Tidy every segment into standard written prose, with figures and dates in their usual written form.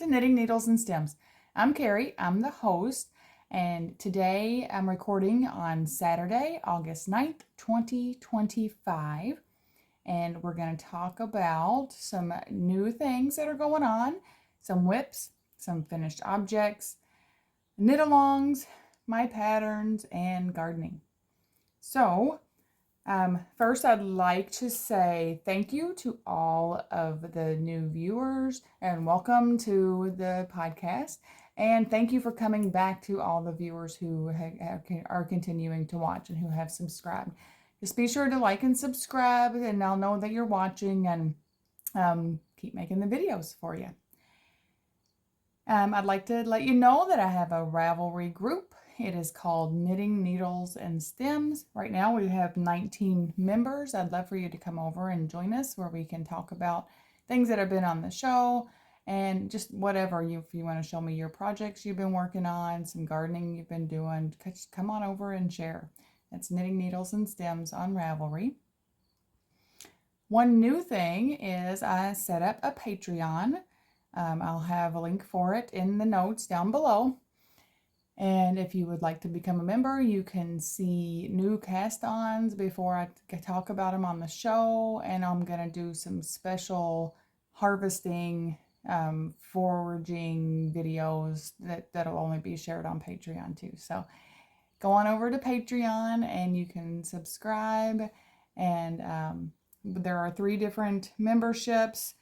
to Knitting Needles and Stems. I'm Carrie, I'm the host, and today I'm recording on Saturday, August 9th, 2025, and we're going to talk about some new things that are going on, some whips, some finished objects, knit-alongs, my patterns, and gardening. So, first, I'd like to say thank you to all of the new viewers and welcome to the podcast. And thank you for coming back to all the viewers who are continuing to watch and who have subscribed. Just be sure to like and subscribe, and I'll know that you're watching and keep making the videos for you. I'd like to let you know that I have a Ravelry group. It is called Knitting Needles and Stems. Right now we have 19 members. I'd love for you to come over and join us where we can talk about things that have been on the show and just whatever. If you want to show me your projects you've been working on, some gardening you've been doing, come on over and share. That's Knitting Needles and Stems on Ravelry. One new thing is I set up a Patreon. I'll have a link for it in the notes down below. And if you would like to become a member, you can see new cast-ons before I talk about them on the show. And I'm going to do some special harvesting, foraging videos that'll only be shared on Patreon too. So go on over to Patreon and you can subscribe. And there are 3 different memberships,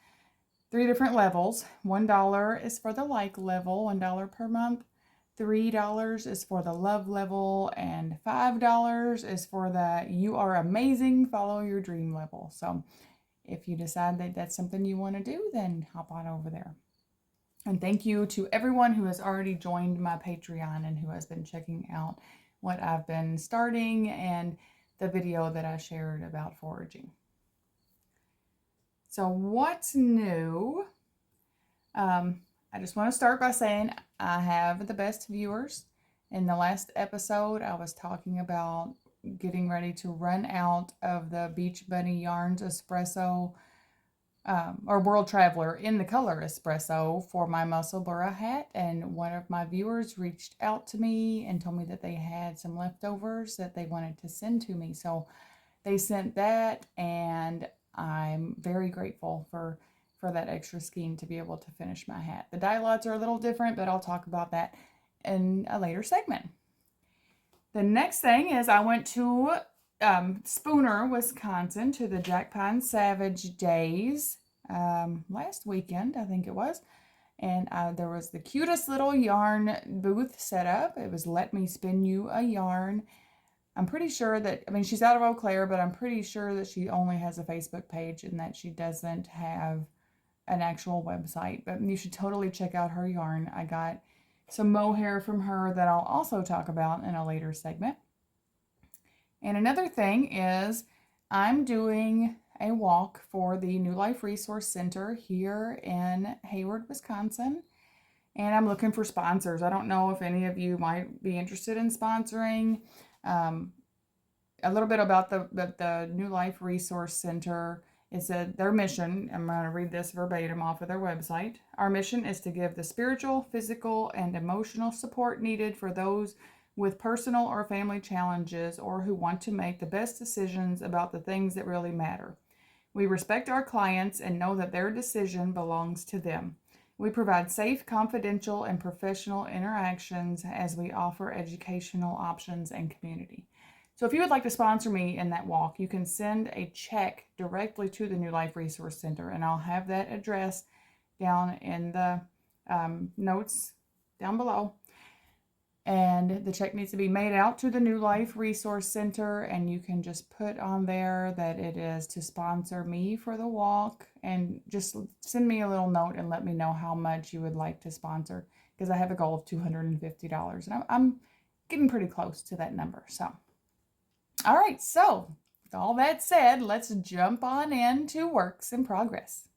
3 different levels. $1 is for the like level, $1 per month. $3 is for the love level, and $5 is for the you are amazing, follow your dream level. So if you decide that that's something you want to do, then hop on over there. And thank you to everyone who has already joined my Patreon and who has been checking out what I've been starting and the video that I shared about foraging. So what's new? I just want to start by saying I have the best viewers. In the last episode, I was talking about getting ready to run out of the Bunny Yarns Espresso or World Traveler in the color Espresso for my Musselburgh hat. And one of my viewers reached out to me and told me that they had some leftovers that they wanted to send to me. So they sent that, and I'm very grateful for that extra skein to be able to finish my hat. The dye lots are a little different, but I'll talk about that in a later segment. The next thing is I went to Spooner, Wisconsin, to the Jack Pine Savage Days last weekend, I think it was. And there was the cutest little yarn booth set up. It was Let Me Spin You a Yarn. I'm pretty sure that, she's out of Eau Claire, but I'm pretty sure that she only has a Facebook page and that she doesn't have an actual website, but you should totally check out her yarn. I got some mohair from her that I'll also talk about in a later segment. And another thing is I'm doing a walk for the New Life Resource Center here in Hayward, Wisconsin, and I'm looking for sponsors. I don't know if any of you might be interested in sponsoring. A little bit about the New Life Resource Center. It's their mission. I'm going to read this verbatim off of their website. Our mission is to give the spiritual, physical, and emotional support needed for those with personal or family challenges or who want to make the best decisions about the things that really matter. We respect our clients and know that their decision belongs to them. We provide safe, confidential, and professional interactions as we offer educational options and community. So if you would like to sponsor me in that walk, you can send a check directly to the New Life Resource Center, and I'll have that address down in the notes down below. And the check needs to be made out to the New Life Resource Center, and you can just put on there that it is to sponsor me for the walk, and just send me a little note and let me know how much you would like to sponsor, because I have a goal of $250, and I'm getting pretty close to that number. So. All right, so with all that said, let's jump on into works in progress.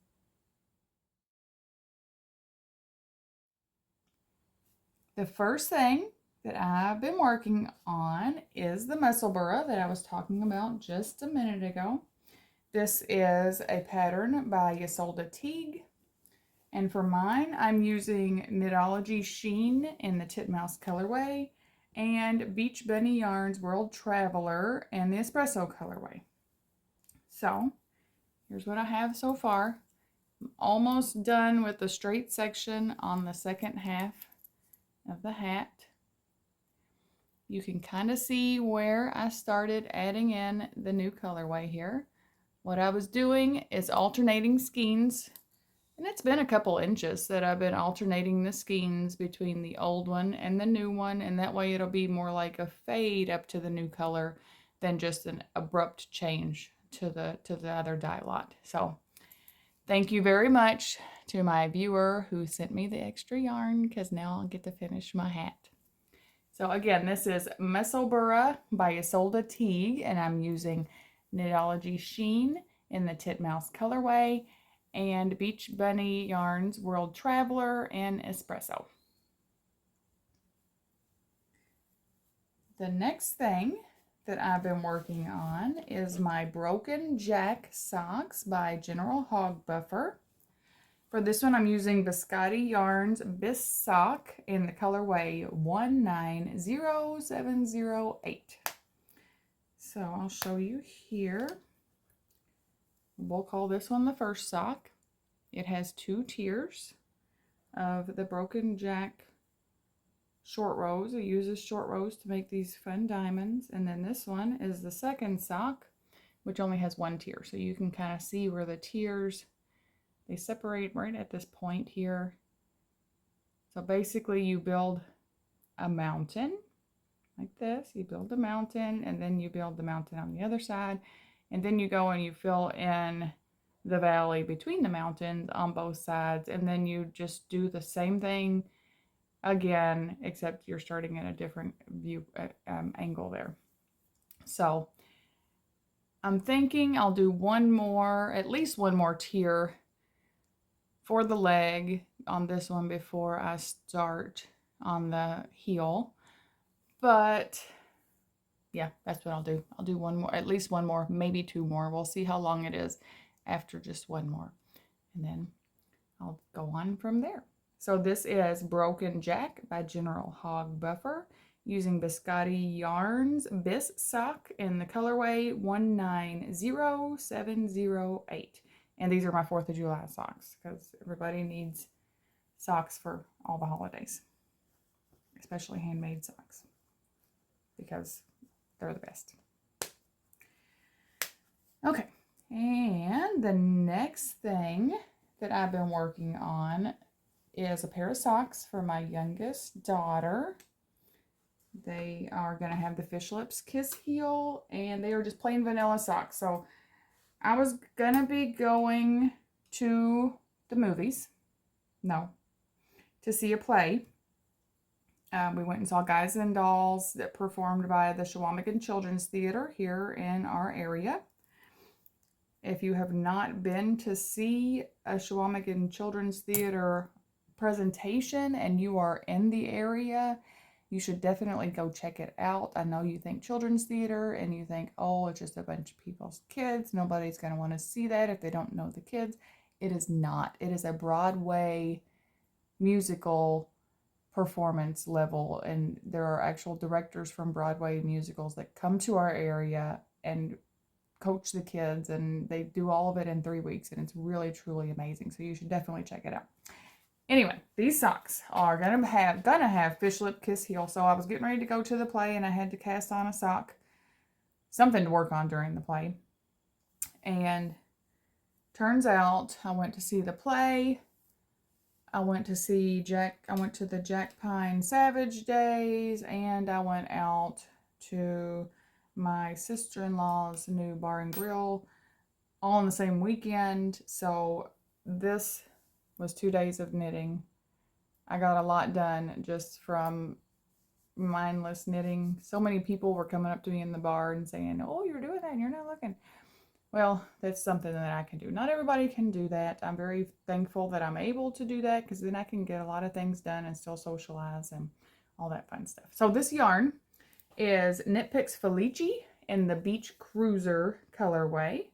The first thing that I've been working on is the Musselburgh that I was talking about just a minute ago. This is a pattern by Isolde Teague. And for mine, I'm using Knitology Sheen in the Titmouse colorway and Beach Bunny Yarns World Traveler in the Espresso colorway. So here's what I have so far. I'm almost done with the straight section on the second half of the hat. You can kind of see where I started adding in the new colorway here. What I was doing is alternating skeins, and it's been a couple inches that I've been alternating the skeins between the old one and the new one, and that way it'll be more like a fade up to the new color than just an abrupt change to the other dye lot. So thank you very much to my viewer who sent me the extra yarn, because now I'll get to finish my hat. So again, this is Messelburra by Isolde Teague, and I'm using Knitology Sheen in the Titmouse colorway and Beach Bunny Yarns World Traveler in Espresso. The next thing that I've been working on is my Broken Jack socks by General Hog Buffer. For this one, I'm using Biscotti Yarns Bis Sock in the colorway 190708. So I'll show you here. We'll call this one the first sock. It has 2 tiers of the Broken Jack short rows. It uses short rows to make these fun diamonds. And then this one is the second sock, which only has 1 tier. So you can kind of see where the tiers, they separate right at this point here. So basically you build a mountain like this. You build a mountain, and then you build the mountain on the other side. And then you go and you fill in the valley between the mountains on both sides. And then you just do the same thing again, except you're starting at a different view angle there. So I'm thinking I'll do at least one more tier for the leg on this one before I start on the heel. But yeah, that's what I'll do. I'll do one more, at least one more, maybe 2 more. We'll see how long it is after just one more. And then I'll go on from there. So this is Broken Jack by General Hog Buffer using Biscotti Yarns Bis Sock in the colorway 190708. And these are my 4th of July socks, because everybody needs socks for all the holidays, especially handmade socks, because they're the best. Okay, and the next thing that I've been working on is a pair of socks for my youngest daughter. They are going to have the Fish Lips Kiss heel, and they are just plain vanilla socks. So I was going to be going to the movies. No, to see a play. We went and saw Guys and Dolls that performed by the Shawl Children's Theater here in our area. If you have not been to see a Shawl Children's Theater presentation and you are in the area, you should definitely go check it out. I know you think children's theater and you think, oh, it's just a bunch of people's kids. Nobody's going to want to see that if they don't know the kids. It is not. It is a Broadway musical performance level, and there are actual directors from Broadway musicals that come to our area and coach the kids, and they do all of it in 3 weeks, and it's really truly amazing. So you should definitely check it out. Anyway, these socks are gonna have Fish Lip Kiss heel. So I was getting ready to go to the play, and I had to cast on a sock, something to work on during the play. And turns out I went to see the play. I went to the Jack Pine Savage Days, and I went out to my sister-in-law's new bar and grill all in the same weekend. So this was 2 days of knitting. I got a lot done just from mindless knitting. So many people were coming up to me in the bar and saying, oh, you're doing that and you're not looking. Well, that's something that I can do. Not everybody can do that. I'm very thankful that I'm able to do that, because then I can get a lot of things done and still socialize and all that fun stuff. So this yarn is Knit Picks Felici in the Beach Cruiser colorway.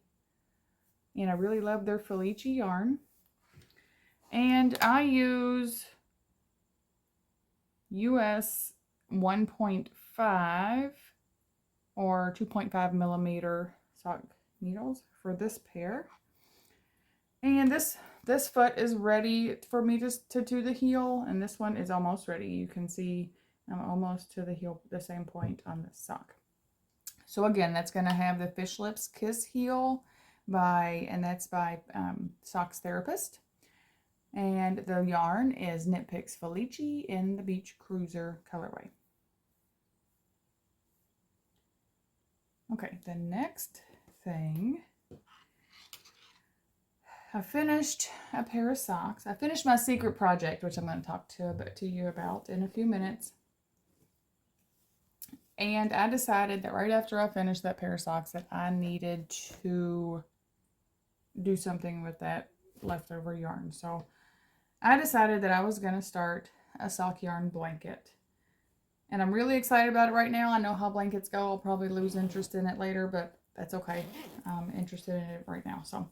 And I really love their Felici yarn. And I use US 1.5 or 2.5 millimeter sock needles for this pair. And this foot is ready for me to do the heel, and this one is almost ready. You can see I'm almost to the heel, the same point on this sock. So again, that's going to have the Fish Lips Kiss heel and that's by Socks Therapist. And the yarn is Knit Picks Felici in the Beach Cruiser colorway. Okay, the next thing, I finished a pair of socks. I finished my secret project, which I'm going to talk to you about in a few minutes. And I decided that right after I finished that pair of socks that I needed to do something with that leftover yarn. So I decided that I was going to start a sock yarn blanket. And I'm really excited about it right now. I know how blankets go. I'll probably lose interest in it later, but that's okay. I'm interested in it right now. So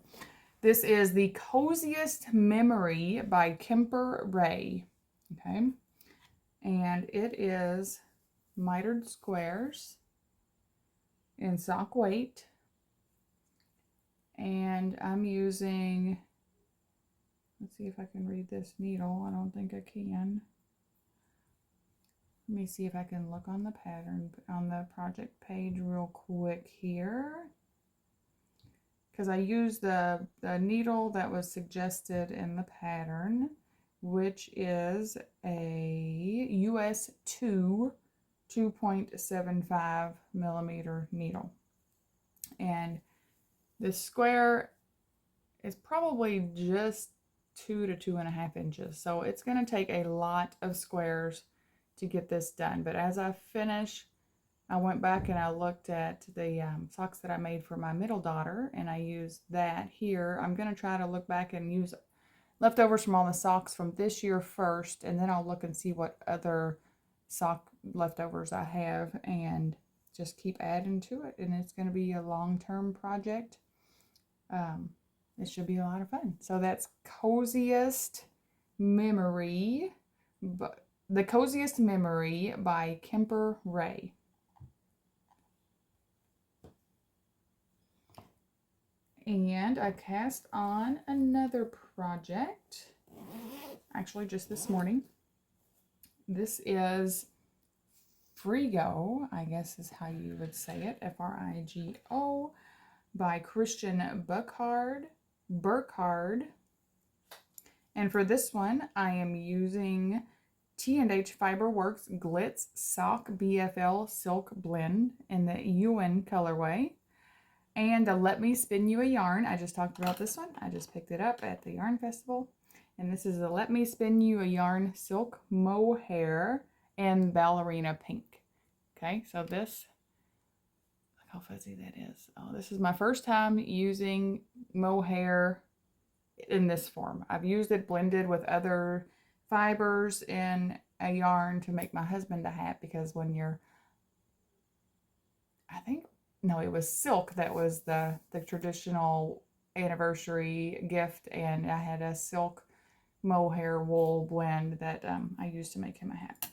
this is the Coziest Memory by Kemper Ray. Okay. And it is mitered squares in sock weight. And I'm using, let's see if I can read this needle. I don't think I can. Let me see if I can look on the pattern, on the project page real quick here. Because I used the needle that was suggested in the pattern, which is a US 2.75 millimeter needle. And this square is probably just 2 to 2.5 inches. So it's going to take a lot of squares to get this done. But as I finish, I went back and I looked at the socks that I made for my middle daughter, and I used that here. I'm going to try to look back and use leftovers from all the socks from this year first, and then I'll look and see what other sock leftovers I have and just keep adding to it. And it's going to be a long-term project. It should be a lot of fun. So that's Coziest Memory, but The Coziest Memory by Kemper Ray. And I cast on another project, actually just this morning. This is Frigo, I guess is how you would say it, Frigo, by Christian Burkhard. And for this one, I am using T&H Fiberworks Glitz Sock BFL Silk Blend in the UN colorway. And the Let Me Spin You a Yarn. I just talked about this one. I just picked it up at the Yarn Festival. And this is the Let Me Spin You a Yarn Silk Mohair and Ballerina Pink. Okay, so this, look how fuzzy that is. Oh, this is my first time using mohair in this form. I've used it blended with other fibers in a yarn to make my husband a hat, because when you're, no, it was silk that was the traditional anniversary gift, and I had a silk mohair wool blend that I used to make him a hat.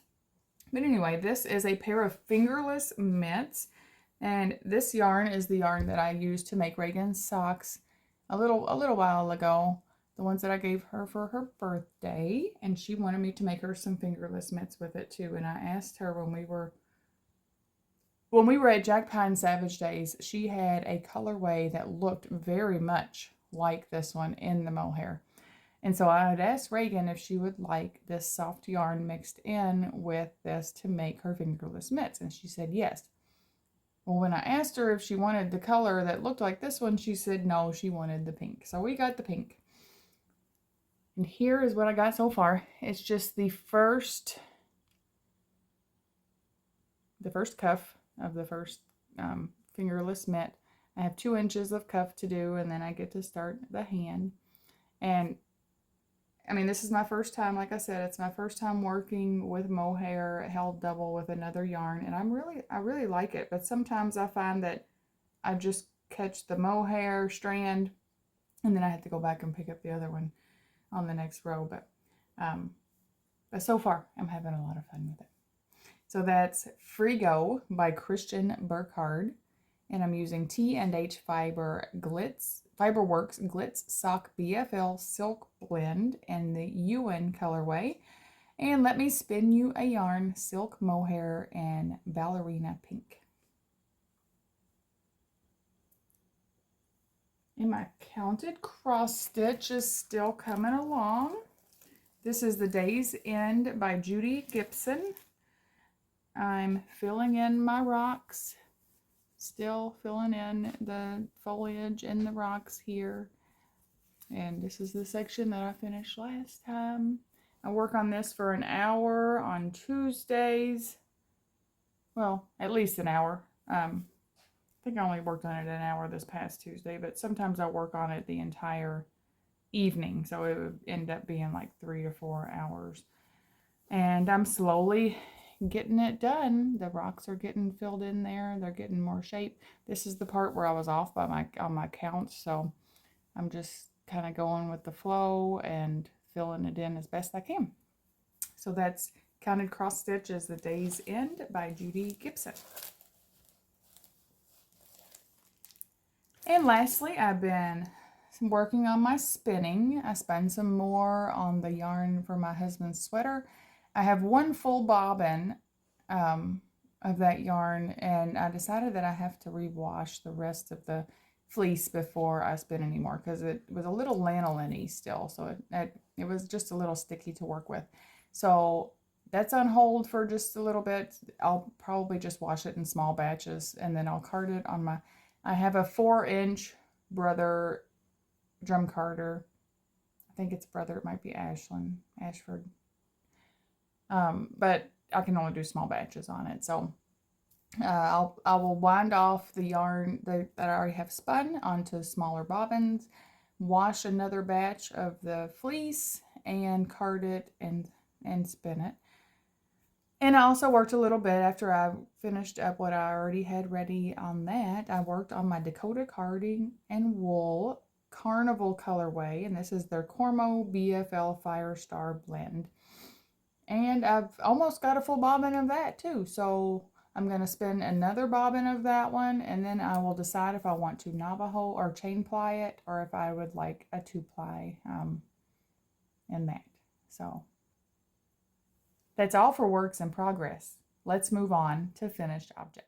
But anyway, this is a pair of fingerless mitts, and this yarn is the yarn that I used to make Reagan's socks a little while ago, the ones that I gave her for her birthday, and she wanted me to make her some fingerless mitts with it too. And I asked her when we were at Jack Pine Savage Days, she had a colorway that looked very much like this one in the mohair. And so I had asked Reagan if she would like this soft yarn mixed in with this to make her fingerless mitts, and she said yes. Well, when I asked her if she wanted the color that looked like this one, she said no, she wanted the pink. So we got the pink. And here is what I got so far. It's just the first cuff of the first fingerless mitt. I have 2 inches of cuff to do, and then I get to start the hand. And I mean, this is my first time, like I said, it's my first time working with mohair held double with another yarn, and I really like it. But sometimes I find that I just catch the mohair strand, and then I have to go back and pick up the other one. on the next row, but so far I'm having a lot of fun with it. So that's Frigo by Christian Burkhardt, and I'm using T&H Fiberworks Glitz Sock BFL Silk Blend in the UN colorway. And let me spin you a yarn, Silk Mohair and Ballerina Pink. And my counted cross stitch is still coming along. This is The Day's End by Judy Gibson. I'm filling in my rocks, still filling in the foliage and the rocks here. And this is the section that I finished last time. I work on this for an hour on Tuesdays. Well, at least an hour. I think I only worked on it an hour this past Tuesday, but sometimes I work on it the entire evening, so it would end up being like 3 to 4 hours. And I'm slowly getting it done. The rocks are getting filled in there. They're getting more shape. This is the part where I was off by on my count, so I'm just kind of going with the flow and filling it in as best I can. So that's Counted Cross Stitch is The Day's End by Judy Gibson. And lastly, I've been working on my spinning. I spun some more on the yarn for my husband's sweater. I have one full bobbin of that yarn, and I decided that I have to rewash the rest of the fleece before I spin anymore, because it was a little lanolin-y still, so it was just a little sticky to work with. So that's on hold for just a little bit. I'll probably just wash it in small batches, and then I'll card it on my, I have a 4-inch Brother drum carder. I think it's Brother, it might be Ashford. But I can only do small batches on it. So I will wind off the yarn that I already have spun onto smaller bobbins, wash another batch of the fleece, and card it and spin it. And I also worked a little bit after I finished up what I already had ready on that. I worked on my Dakota Carding and Wool Carnival colorway, and this is their Cormo BFL Firestar blend. And I've almost got a full bobbin of that too, so I'm going to spin another bobbin of that one, and then I will decide if I want to Navajo or chain ply it, or if I would like a 2-ply in that. So that's all for works in progress. Let's move on to finished objects.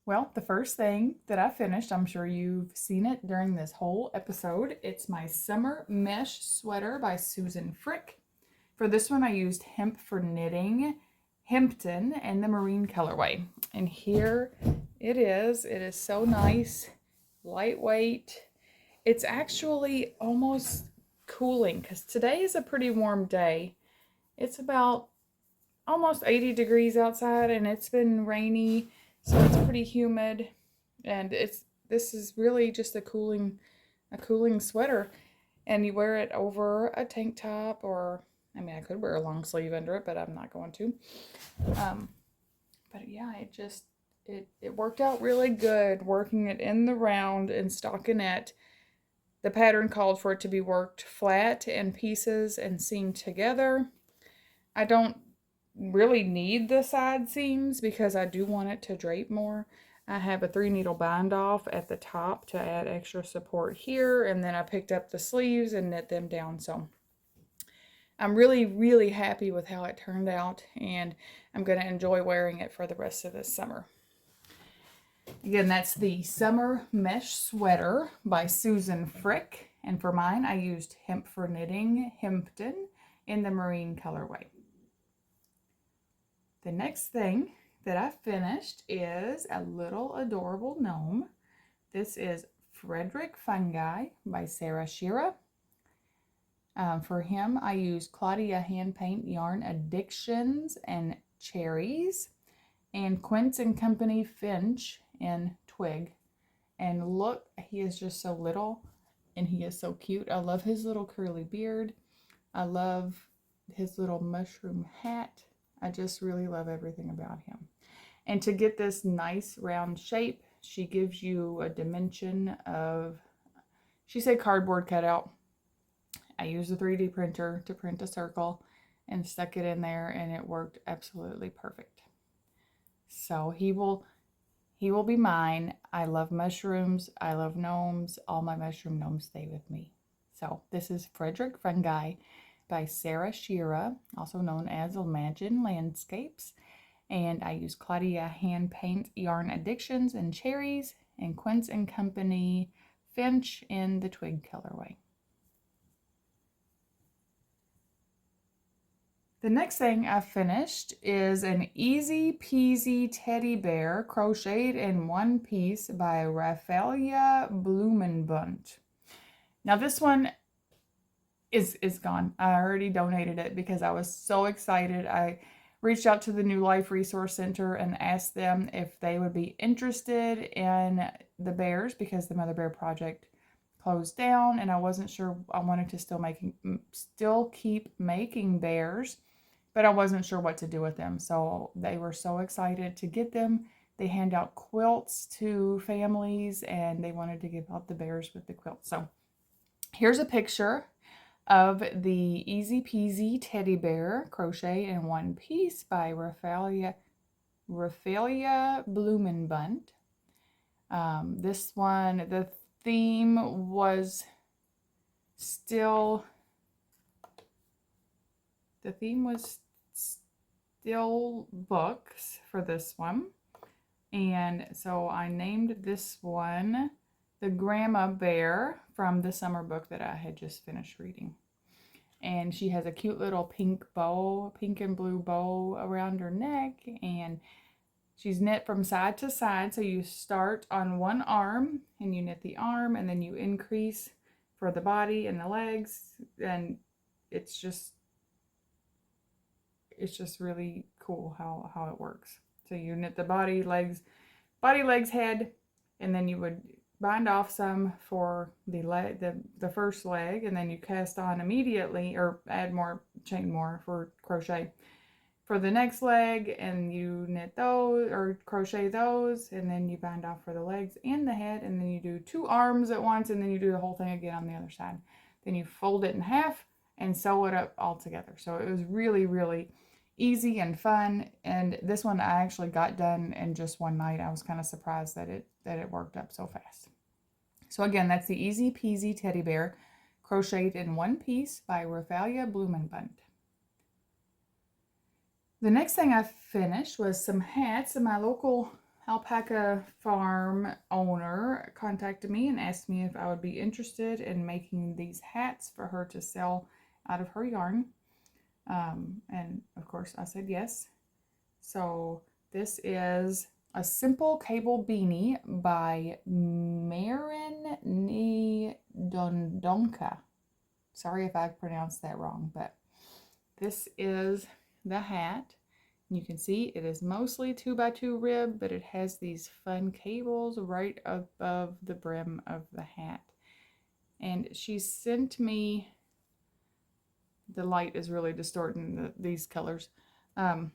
Well, the first thing that I finished, I'm sure you've seen it during this whole episode, it's my Summer Mesh Sweater by Susan Frick. For this one, I used Hemp for Knitting, Hempton, and the Marine colorway. And here it is. It is so nice, lightweight. It's actually almost cooling, because today is a pretty warm day. It's about almost 80 degrees outside, and it's been rainy, so it's pretty humid, and this is really just a cooling sweater, and you wear it over a tank top, or I mean, I could wear a long sleeve under it, but I'm not going to. But yeah, it worked out really good working it in the round and stockinette. The pattern called for it to be worked flat in pieces and seamed together. I don't really need the side seams because I do want it to drape more. I have a 3-needle bind off at the top to add extra support here, and then I picked up the sleeves and knit them down. So I'm really, really happy with how it turned out, and I'm going to enjoy wearing it for the rest of this summer. Again, that's the Summer Mesh Sweater by Susan Frick, and for mine I used Hemp for Knitting Hempton in the Marine colorway. The next thing that I finished is a little adorable gnome. This is Frederick Fungi by Sarah Shira. For him, I used Claudia Hand Paint Yarn Addictions and Cherries, and Quince and Company Finch in Twig. And look, he is just so little, and he is so cute. I love his little curly beard. I love his little mushroom hat. I just really love everything about him. And to get this nice round shape, she gives you a dimension of, she said cardboard cutout. I used a 3D printer to print a circle and stuck it in there, and it worked absolutely perfect. So he will be mine. I love mushrooms. I love gnomes. All my mushroom gnomes stay with me. So this is Frederick Fungi by Sarah Shira, also known as Imagine Landscapes. And I use Claudia Hand Paint Yarn Addictions and Cherries, and Quince and Company Finch in the Twig colorway. The next thing I finished is an Easy Peasy Teddy Bear crocheted in one piece by Ravelry Blumenbund. Now this one is gone. I already donated it because I was so excited. I reached out to the New Life Resource Center and asked them if they would be interested in the bears because the Mother Bear Project closed down, and I wasn't sure. I wanted to still keep making bears, but I wasn't sure what to do with them. So they were so excited to get them. They hand out quilts to families, and they wanted to give out the bears with the quilts. So here's a picture of the Easy Peasy Teddy Bear crochet in one piece by Ravelry Blumenbund. This one, the theme was still books for this one. And so I named this one the Grandma Bear from the summer book that I had just finished reading. And she has a cute little pink and blue bow around her neck, and she's knit from side to side. So you start on one arm and you knit the arm, and then you increase for the body and the legs, and it's just really cool how it works. So you knit the body, legs, head, and then you would bind off some for the first leg, and then you cast on immediately or add more, chain more for crochet for the next leg, and you knit those or crochet those, and then you bind off for the legs and the head, and then you do 2 arms at once, and then you do the whole thing again on the other side. Then you fold it in half and sew it up all together. So it was really, really easy and fun. And this one I actually got done in just one night. I was kind of surprised that it worked up so fast. So again, that's the Easy Peasy Teddy Bear crocheted in one piece by Ravelry Blumenbund. The next thing I finished was some hats, and my local alpaca farm owner contacted me and asked me if I would be interested in making these hats for her to sell out of her yarn. And of course I said yes. So this is a simple cable beanie by Marin Dondonka. Sorry if I pronounced that wrong, but this is the hat. You can see it is mostly 2x2 rib, but it has these fun cables right above the brim of the hat. And she sent me, the light is really distorting these colors. Let's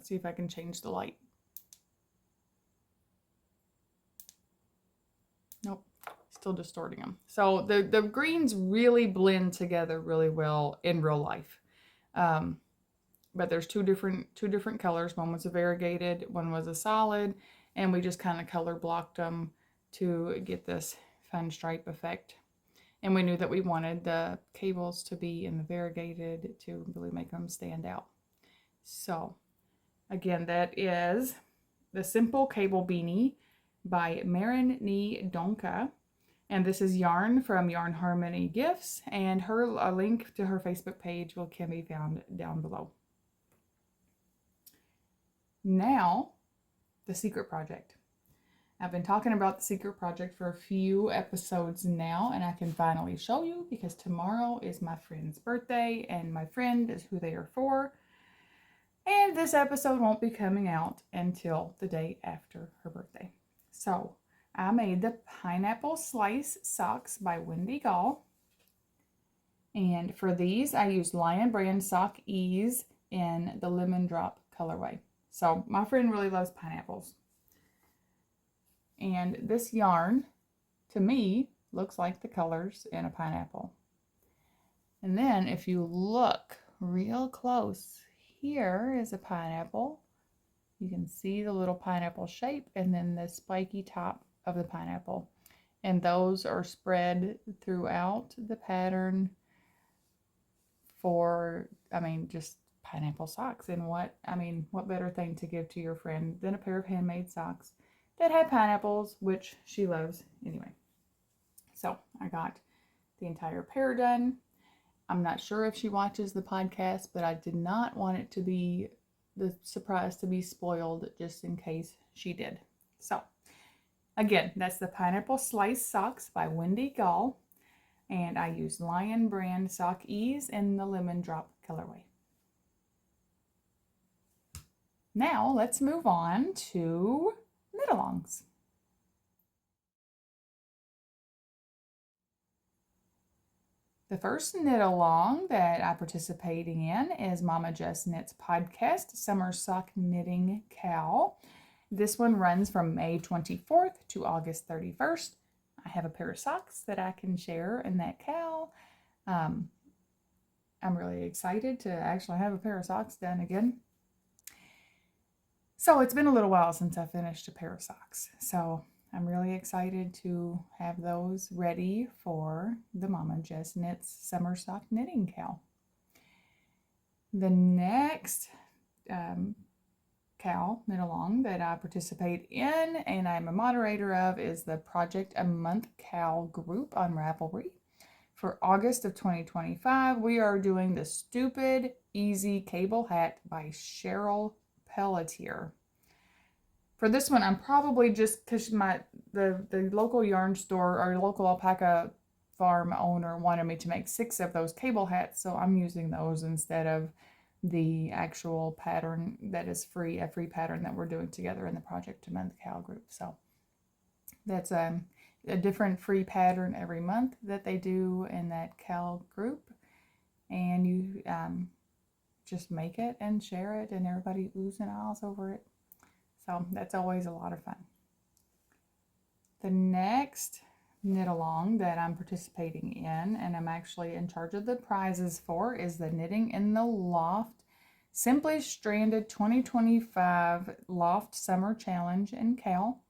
see if I can change the light. Nope, still distorting them. So the greens really blend together really well in real life. But there's two different colors. One was a variegated, one was a solid, and we just kind of color blocked them to get this fun stripe effect. And we knew that we wanted the cables to be in the variegated to really make them stand out. So again, that is the Simple Cable Beanie by Marin Donka. And this is yarn from Yarn Harmony Gifts, and a link to her Facebook page can be found down below. Now, the secret project. I've been talking about the secret project for a few episodes now, and I can finally show you because tomorrow is my friend's birthday, and my friend is who they are for. And this episode won't be coming out until the day after her birthday. So I made the Pineapple Slice Socks by Wendy Gall. And for these, I used Lion Brand Sock Ease in the Lemon Drop colorway. So my friend really loves pineapples. And this yarn, to me, looks like the colors in a pineapple. And then if you look real close, here is a pineapple. You can see the little pineapple shape and then the spiky top of the pineapple. And those are spread throughout the pattern for, just pineapple socks. And what better thing to give to your friend than a pair of handmade socks that had pineapples, which she loves anyway. So I got the entire pair done. I'm not sure if she watches the podcast, but I did not want it to be the surprise to be spoiled just in case she did. So again, that's the Pineapple Slice Socks by Wendy Gall. And I used Lion brand Sock Ease in the Lemon Drop colorway. Now let's move on to knit-alongs. The first knit-along that I'm participating in is Mama Just Knits Podcast Summer Sock Knitting KAL. This one runs from May 24th to August 31st. I have a pair of socks that I can share in that KAL. I'm really excited to actually have a pair of socks done again. So it's been a little while since I finished a pair of socks. So I'm really excited to have those ready for the Mama Just Knits Summer Sock Knitting KAL. The next KAL knit-along that I participate in and I'm a moderator of is the Project a Month KAL group on Ravelry. For August of 2025, we are doing the Stupid Easy Cable Hat by Shawl Pattern. For this one, I'm probably just, because the local yarn store or local alpaca farm owner wanted me to make 6 of those cable hats, so I'm using those instead of the actual pattern that is free, a free pattern that we're doing together in the Project a Month KAL group. So that's a different free pattern every month that they do in that KAL group, and you just make it and share it, and everybody oohs and ahs over it. So that's always a lot of fun. The next knit-along that I'm participating in, and I'm actually in charge of the prizes for, is the Knitting in the Loft Simply Stranded 2025 Loft Summer Challenge in KAL.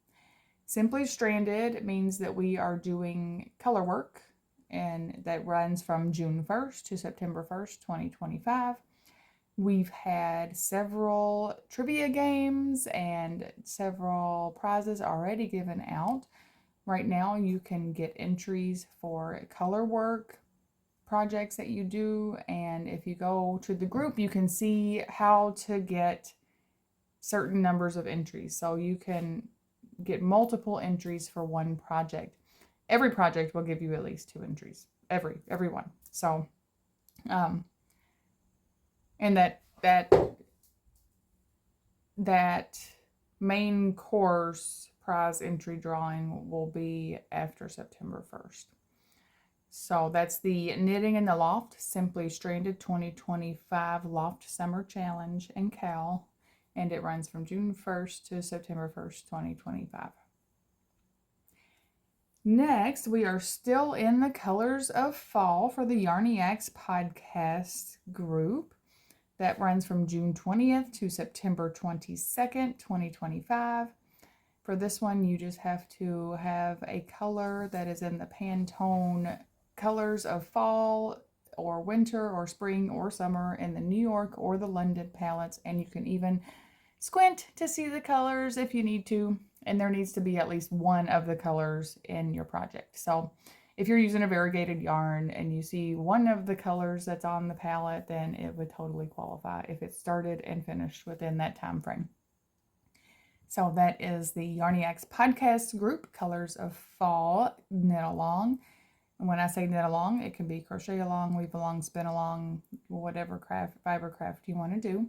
Simply Stranded means that we are doing color work, and that runs from June 1st to September 1st, 2025. We've had several trivia games and several prizes already given out. Right now you can get entries for color work projects that you do, and if you go to the group you can see how to get certain numbers of entries. So you can get multiple entries for one project. Every project will give you at least 2 entries. Every one. So and that main course prize entry drawing will be after September 1st. So that's the Knitting in the Loft Simply Stranded 2025 Loft Summer Challenge in KAL, and it runs from June 1st to September 1st, 2025. Next, we are still in the Colors of Fall for the Yarniacs podcast group. That runs from June 20th to September 22nd, 2025. For this one, you just have to have a color that is in the Pantone colors of fall or winter or spring or summer in the New York or the London palettes. And you can even squint to see the colors if you need to. And there needs to be at least one of the colors in your project. So if you're using a variegated yarn and you see one of the colors that's on the palette, then it would totally qualify if it started and finished within that time frame. So that is the Yarniacs podcast group, Colors of Fall knit along. And when I say knit along, it can be crochet along, weave along, spin along, whatever fiber craft you want to do.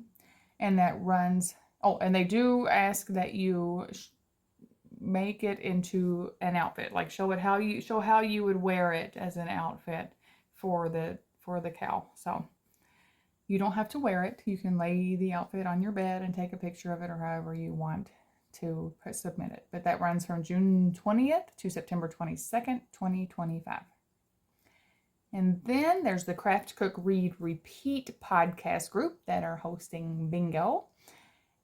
And that runs, and they do ask that you make it into an outfit, like show how you would wear it as an outfit for the KAL. So you don't have to wear it. You can lay the outfit on your bed and take a picture of it, or however you want to submit it. But that runs from June 20th to September 22nd, 2025. And then there's the Craft, Cook, Read, Repeat podcast group that are hosting bingo.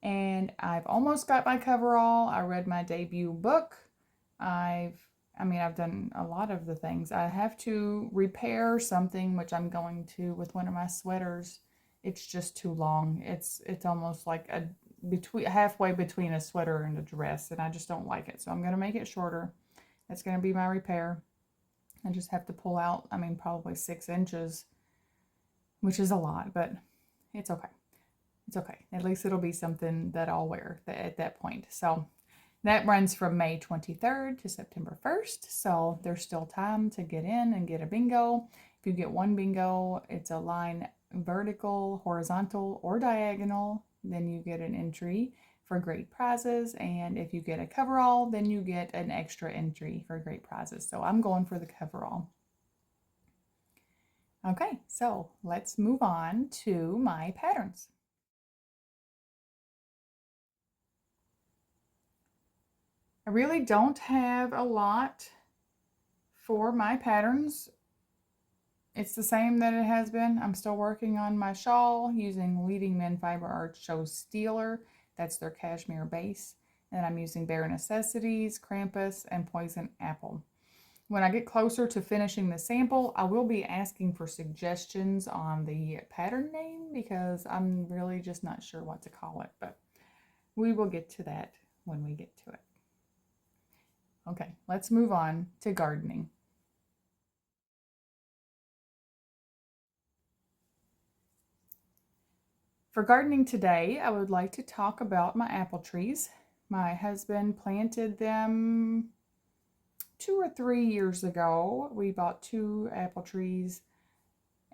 And I've almost got my coverall. I read my debut book. I've done a lot of the things. I have to repair something, which I'm going to with one of my sweaters. It's just too long. It's almost like halfway between a sweater and a dress, and I just don't like it. So I'm going to make it shorter. That's going to be my repair. I just have to pull out, probably 6 inches, which is a lot, but it's okay. It's okay. At least it'll be something that I'll wear at that point. So that runs from May 23rd to September 1st. So there's still time to get in and get a bingo. If you get one bingo, it's a line vertical, horizontal, or diagonal. Then you get an entry for great prizes. And if you get a coverall, then you get an extra entry for great prizes. So I'm going for the coverall. Okay, so let's move on to my patterns. I really don't have a lot for my patterns. It's the same that it has been. I'm still working on my shawl using Leading Men Fiber Arts Show Stealer. That's their cashmere base. And I'm using Bare Necessities, Krampus, and Poison Apple. When I get closer to finishing the sample, I will be asking for suggestions on the pattern name because I'm really just not sure what to call it. But we will get to that when we get to it. Okay, let's move on to gardening. For gardening today, I would like to talk about my apple trees. My husband planted them 2 or 3 years ago. We bought 2 apple trees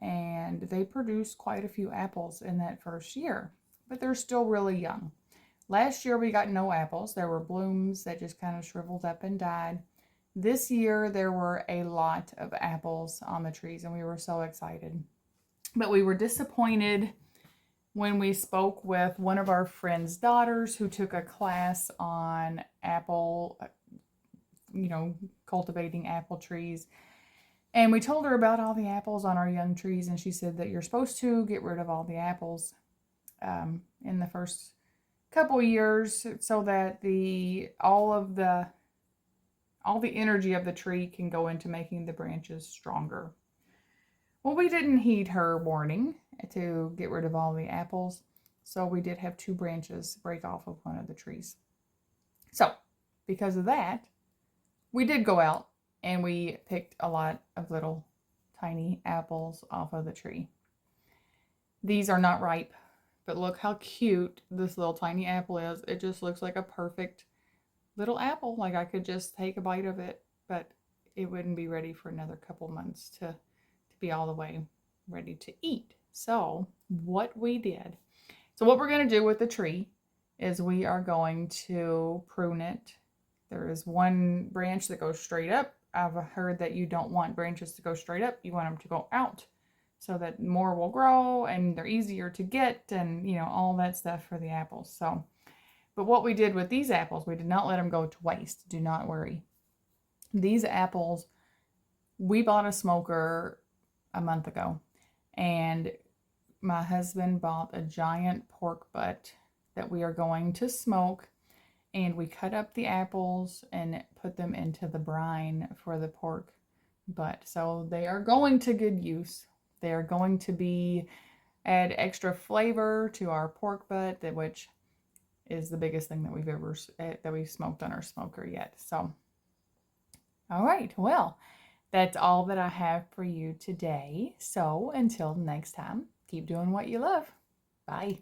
and they produced quite a few apples in that first year, but they're still really young. Last year we got no apples. There were blooms that just kind of shriveled up and died. This year there were a lot of apples on the trees and we were so excited. But we were disappointed when we spoke with one of our friend's daughters who took a class on apple, cultivating apple trees. And we told her about all the apples on our young trees, and she said that you're supposed to get rid of all the apples in the first couple years so that all the energy of the tree can go into making the branches stronger. Well, we didn't heed her warning to get rid of all the apples, so we did have 2 branches break off of one of the trees. So, because of that, we did go out and we picked a lot of little tiny apples off of the tree. These are not ripe, but look how cute this little tiny apple is. It just looks like a perfect little apple. Like I could just take a bite of it, but it wouldn't be ready for another couple months to be all the way ready to eat. So what we're going to do with the tree is we are going to prune it. There is one branch that goes straight up. I've heard that you don't want branches to go straight up. You want them to go out so that more will grow and they're easier to get and, all that stuff for the apples. So, but what we did with these apples, we did not let them go to waste. Do not worry. These apples, we bought a smoker a month ago, and my husband bought a giant pork butt that we are going to smoke, and we cut up the apples and put them into the brine for the pork butt. So they are going to good use. They are going to add extra flavor to our pork butt, which is the biggest thing that we've smoked on our smoker yet. So, all right, well, that's all that I have for you today. So until next time, keep doing what you love. Bye.